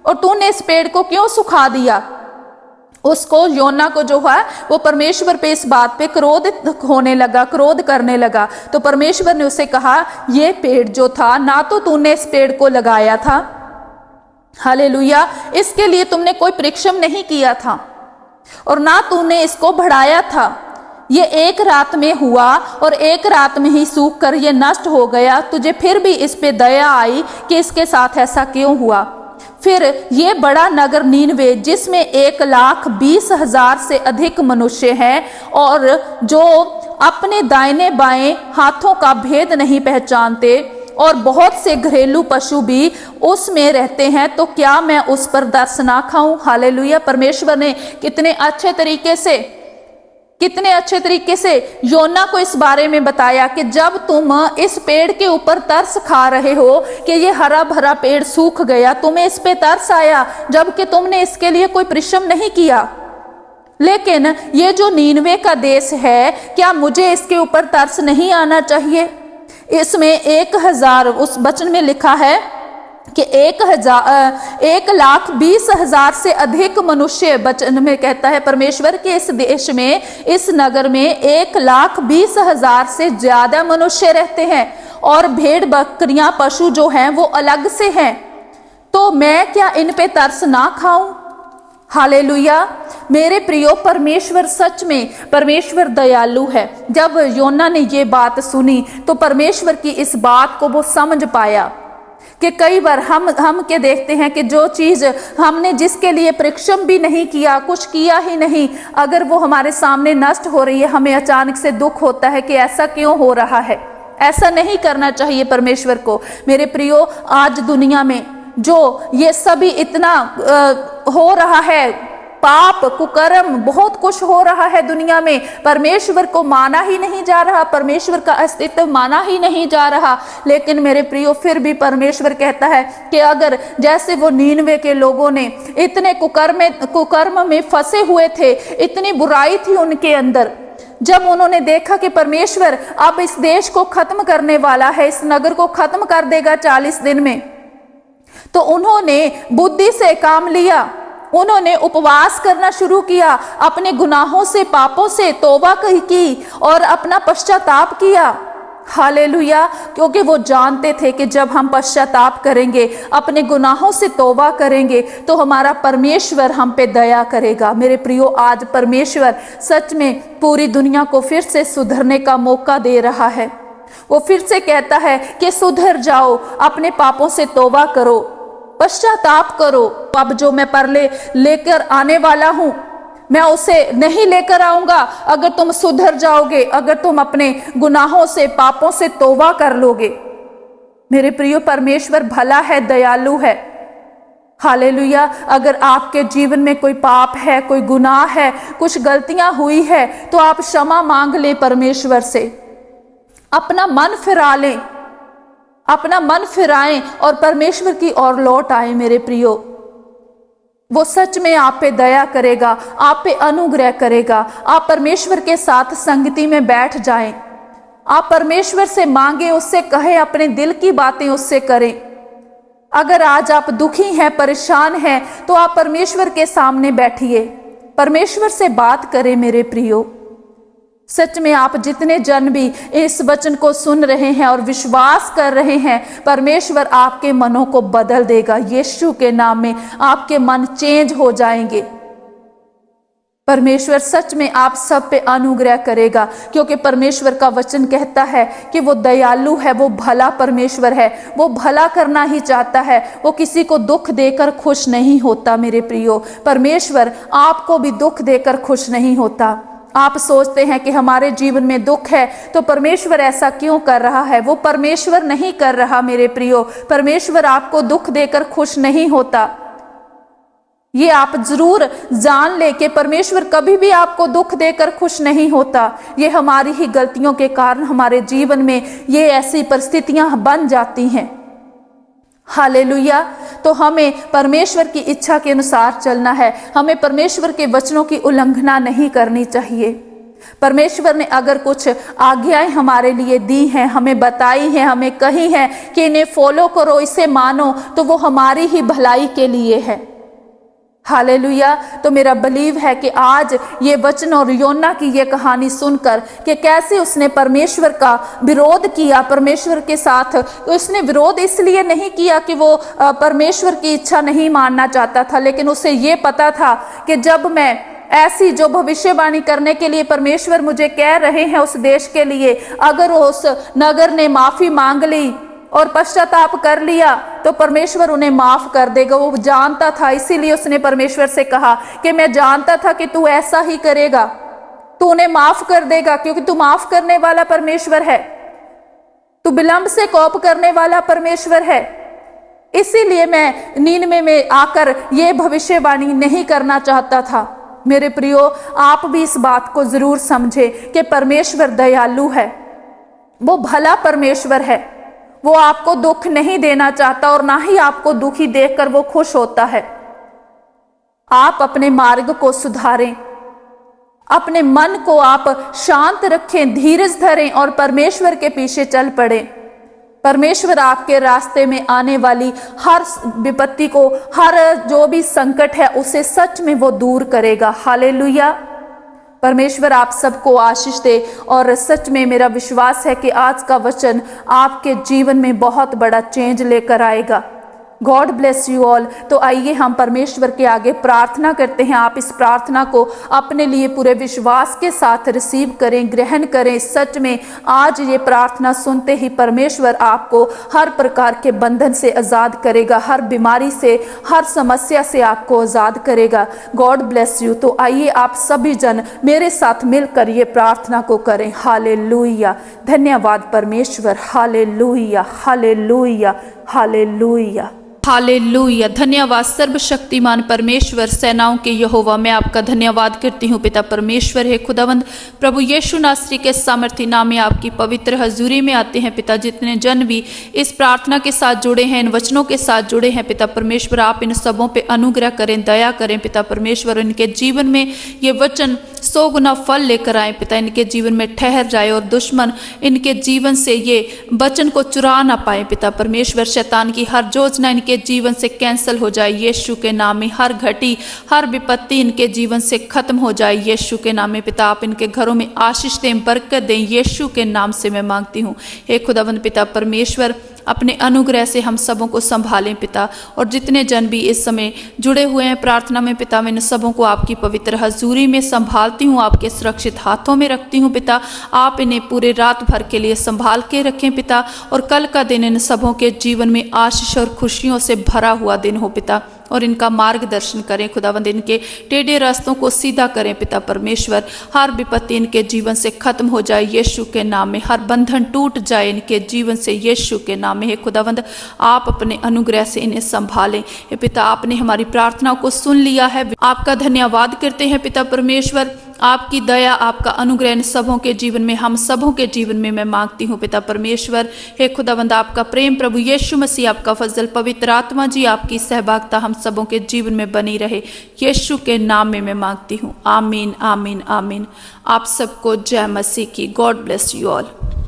और तूने इस पेड़ को क्यों सुखा दिया? उसको, योना को जो है वो परमेश्वर पे इस बात पे क्रोध करने लगा। तो परमेश्वर ने उसे कहा, ये पेड़ जो था, ना तो तूने इस पेड़ को लगाया था, हालेलुया, इसके लिए तुमने कोई परिश्रम नहीं किया था, और ना तूने इसको बढ़ाया था। ये एक रात में हुआ और एक रात में ही सूख कर ये नष्ट हो गया। तुझे फिर भी इस पे दया आई कि इसके साथ ऐसा क्यों हुआ? फिर ये बड़ा नगर नीनवे, जिसमें 1,20,000 से अधिक मनुष्य हैं, और जो अपने दाहिने बाएं हाथों का भेद नहीं पहचानते, और बहुत से घरेलू पशु भी उसमें रहते हैं, तो क्या मैं उस पर दर्श ना खाऊं? हालेलुया। परमेश्वर ने कितने अच्छे तरीके से योना को इस बारे में बताया कि जब तुम इस पेड़ के ऊपर तरस खा रहे हो कि ये हरा भरा पेड़ सूख गया, तुम्हें इस पे तरस आया, जबकि तुमने इसके लिए कोई परिश्रम नहीं किया। लेकिन ये जो नीनवे का देश है, क्या मुझे इसके ऊपर तरस नहीं आना चाहिए? इसमें 1,000, उस वचन में लिखा है कि 1,20,000 से अधिक मनुष्य, वचन में कहता है परमेश्वर के इस देश में, इस नगर में 1,20,000 से ज्यादा मनुष्य रहते हैं और भेड़ बकरियां पशु जो हैं वो अलग से हैं। तो मैं क्या इन पे तरस ना खाऊं? हालेलुया। मेरे प्रियो, परमेश्वर सच में परमेश्वर दयालु है। जब योना ने ये बात सुनी तो परमेश्वर की इस बात को वो समझ पाया कि कई बार हम के देखते हैं कि जो चीज हमने जिसके लिए परिश्रम भी नहीं किया, कुछ किया ही नहीं, अगर वो हमारे सामने नष्ट हो रही है, हमें अचानक से दुख होता है कि ऐसा क्यों हो रहा है। ऐसा नहीं करना चाहिए परमेश्वर को। मेरे प्रियो, आज दुनिया में जो ये सभी इतना हो रहा है, पाप कुकर्म बहुत कुछ हो रहा है दुनिया में, परमेश्वर को माना ही नहीं जा रहा, परमेश्वर का अस्तित्व माना ही नहीं जा रहा। लेकिन मेरे प्रियो, फिर भी परमेश्वर कहता है कि अगर जैसे वो नीनवे के लोगों ने इतने कुकर्म में फंसे हुए थे, इतनी बुराई थी उनके अंदर, जब उन्होंने देखा कि परमेश्वर अब इस देश को खत्म करने वाला है, इस नगर को खत्म कर देगा 40 दिन में, तो उन्होंने बुद्धि से काम लिया। उन्होंने उपवास करना शुरू किया, अपने गुनाहों से, पापों से तौबा की और अपना पश्चाताप किया। हालेलुया। क्योंकि वो जानते थे कि जब हम पश्चाताप करेंगे, अपने गुनाहों से तौबा करेंगे, तो हमारा परमेश्वर हम पे दया करेगा। मेरे प्रियो, आज परमेश्वर सच में पूरी दुनिया को फिर से सुधरने का मौका दे रहा है। वो फिर से कहता है कि सुधर जाओ, अपने पापों से तौबा करो, पश्चाताप करो। अब जो मैं परले लेकर आने वाला हूं, मैं उसे नहीं लेकर आऊंगा अगर तुम सुधर जाओगे, अगर तुम अपने गुनाहों से, पापों से तौबा कर लोगे। मेरे प्रियो, परमेश्वर भला है, दयालु है। हालेलुया। अगर आपके जीवन में कोई पाप है, कोई गुनाह है, कुछ गलतियां हुई है, तो आप क्षमा मांग लें परमेश्वर से, अपना मन फिरा लें, अपना मन फिराएं और परमेश्वर की ओर लौट आए। मेरे प्रियो, वो सच में आप पे दया करेगा, आप पे अनुग्रह करेगा। आप परमेश्वर के साथ संगति में बैठ जाएं, आप परमेश्वर से मांगे, उससे कहें, अपने दिल की बातें उससे करें। अगर आज आप दुखी हैं, परेशान हैं, तो आप परमेश्वर के सामने बैठिए, परमेश्वर से बात करें। मेरे प्रियो, सच में आप जितने जन भी इस वचन को सुन रहे हैं और विश्वास कर रहे हैं, परमेश्वर आपके मनों को बदल देगा। यीशु के नाम में आपके मन चेंज हो जाएंगे। परमेश्वर सच में आप सब पे अनुग्रह करेगा, क्योंकि परमेश्वर का वचन कहता है कि वो दयालु है, वो भला परमेश्वर है, वो भला करना ही चाहता है, वो किसी को दुख देकर खुश नहीं होता। मेरे प्रियो, परमेश्वर आपको भी दुख देकर खुश नहीं होता। आप सोचते हैं कि हमारे जीवन में दुख है तो परमेश्वर ऐसा क्यों कर रहा है? वो परमेश्वर नहीं कर रहा। मेरे प्रियो, परमेश्वर आपको दुख देकर खुश नहीं होता। ये आप जरूर जान ले कि परमेश्वर कभी भी आपको दुख देकर खुश नहीं होता। ये हमारी ही गलतियों के कारण हमारे जीवन में ये ऐसी परिस्थितियां बन जाती हैं। हालेलुया। तो हमें परमेश्वर की इच्छा के अनुसार चलना है, हमें परमेश्वर के वचनों की उल्लंघना नहीं करनी चाहिए। परमेश्वर ने अगर कुछ आज्ञाएं हमारे लिए दी हैं, हमें बताई हैं, हमें कही हैं कि इन्हें फॉलो करो, इसे मानो, तो वो हमारी ही भलाई के लिए है। हालेलुया। तो मेरा बिलीव है कि आज ये वचन और योना की ये कहानी सुनकर कि कैसे उसने परमेश्वर का विरोध किया, परमेश्वर के साथ उसने विरोध इसलिए नहीं किया कि वो परमेश्वर की इच्छा नहीं मानना चाहता था, लेकिन उसे ये पता था कि जब मैं ऐसी जो भविष्यवाणी करने के लिए परमेश्वर मुझे कह रहे हैं उस देश के लिए, अगर उस नगर ने माफी मांग ली और पश्चाताप कर लिया तो परमेश्वर उन्हें माफ कर देगा। वो जानता था, इसीलिए उसने परमेश्वर से कहा कि मैं जानता था कि तू ऐसा ही करेगा, तू उन्हें माफ कर देगा, क्योंकि तू माफ करने वाला परमेश्वर है, तू विलंब से कोप करने वाला परमेश्वर है। इसीलिए मैं नीनवे में आकर ये भविष्यवाणी नहीं करना चाहता था। मेरे प्रियो, आप भी इस बात को जरूर समझे कि परमेश्वर दयालु है, वो भला परमेश्वर है, वो आपको दुख नहीं देना चाहता और ना ही आपको दुखी देखकर वो खुश होता है। आप अपने मार्ग को सुधारें, अपने मन को आप शांत रखें, धीरज धरें और परमेश्वर के पीछे चल पड़े। परमेश्वर आपके रास्ते में आने वाली हर विपत्ति को, हर जो भी संकट है उसे सच में वो दूर करेगा। हालेलुया। परमेश्वर आप सबको आशीष दे। और सच में मेरा विश्वास है कि आज का वचन आपके जीवन में बहुत बड़ा चेंज लेकर आएगा। God bless you all. तो आइए हम परमेश्वर के आगे प्रार्थना करते हैं। आप इस प्रार्थना को अपने लिए पूरे विश्वास के साथ रिसीव करें, ग्रहण करें। सच में आज ये प्रार्थना सुनते ही परमेश्वर आपको हर प्रकार के बंधन से आज़ाद करेगा, हर बीमारी से, हर समस्या से आपको आज़ाद करेगा। God bless you. तो आइए आप सभी जन मेरे साथ मिलकर ये प्रार्थना को करें। हालेलुया। धन्यवाद परमेश्वर। Hallelujah, hallelujah, hallelujah, hallelujah. धन्यवाद सर्वशक्तिमान परमेश्वर, सेनाओं के यहोवा, मैं आपका धन्यवाद करती हूँ पिता परमेश्वर है खुदावंद। प्रभु यीशु नासरी के सामर्थी नाम में आपकी पवित्र हजूरी में आते हैं पिता। जितने जन भी इस प्रार्थना के साथ जुड़े हैं, इन वचनों के साथ जुड़े हैं पिता परमेश्वर, आप इन सबों पे अनुग्रह करें, दया करें पिता परमेश्वर। इनके जीवन में ये वचन 100 गुना फल लेकर आए पिता, इनके जीवन में ठहर जाए और दुश्मन इनके जीवन से ये वचन को चुरा ना पाए पिता परमेश्वर। शैतान की हर योजना इनके जीवन से कैंसिल हो जाए यीशु के नाम में। हर घटी, हर विपत्ति इनके जीवन से खत्म हो जाए यीशु के नाम में पिता। आप इनके घरों में आशीष दें, बरकत दें, यीशु के नाम से मैं मांगती हूँ। हे खुदावंद पिता परमेश्वर, अपने अनुग्रह से हम सबों को संभालें पिता। और जितने जन भी इस समय जुड़े हुए हैं प्रार्थना में पिता, मैं इन सबों को आपकी पवित्र हजूरी में संभालती हूँ, आपके सुरक्षित हाथों में रखती हूँ पिता। आप इन्हें पूरे रात भर के लिए संभाल के रखें पिता। और कल का दिन इन सबों के जीवन में आशीष और खुशियों से भरा हुआ दिन हो पिता। और इनका मार्गदर्शन करें खुदावंद, इनके टेढ़े रास्तों को सीधा करें पिता परमेश्वर। हर विपत्ति इनके जीवन से खत्म हो जाए यीशु के नाम में। हर बंधन टूट जाए इनके जीवन से यीशु के नाम में। हे खुदावंद, आप अपने अनुग्रह से इन्हें संभालें। हे पिता, आपने हमारी प्रार्थना को सुन लिया है, आपका धन्यवाद करते हैं पिता परमेश्वर। आपकी दया, आपका अनुग्रह इन सबों के जीवन में, हम सबों के जीवन में मैं मांगती हूँ पिता परमेश्वर। हे खुदावंद, आपका प्रेम, प्रभु यीशु मसीह, आपका फजल, पवित्र आत्मा जी, आपकी सहभागिता हम सबों के जीवन में बनी रहे यीशु के नाम में मैं मांगती हूँ। आमीन, आमीन, आमीन। आप सबको जय मसीह की। God bless you all.